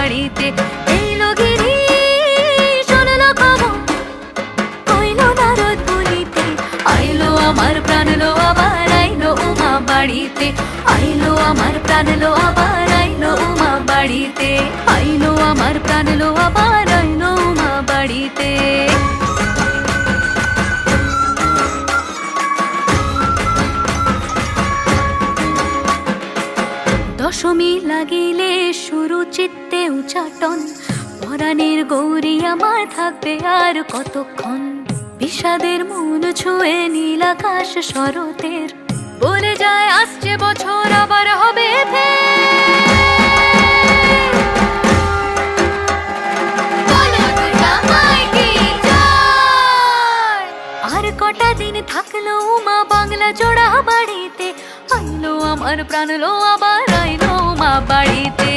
বাড়িতে। এলো গিরি শুনলো খবর, কইলো নারদ বলিতে, আইলো আমার প্রাণ লো আবার আইলো উমা বাড়িতে। আইলো আমার প্রাণ লো আবার আইলো উমা বাড়িতে। আইলো আমার প্রাণ লো আবার আইলো উমা বাড়িতে। দশমী লাগিলে শুরু চিত্তে উচাটন, পরাণের গৌরী আমার থাকবে আর কতক্ষণ। বিষাদের মন ছুঁয়ে নীল আকাশ শরতের, বলে যায় আসছে বছর আবার হবে আর কটা দিন থাকলো উমা বাংলা জোড়া বাড়িতে। আইলো আমার প্রাণ লো আবার আইলো উমা বাড়িতে।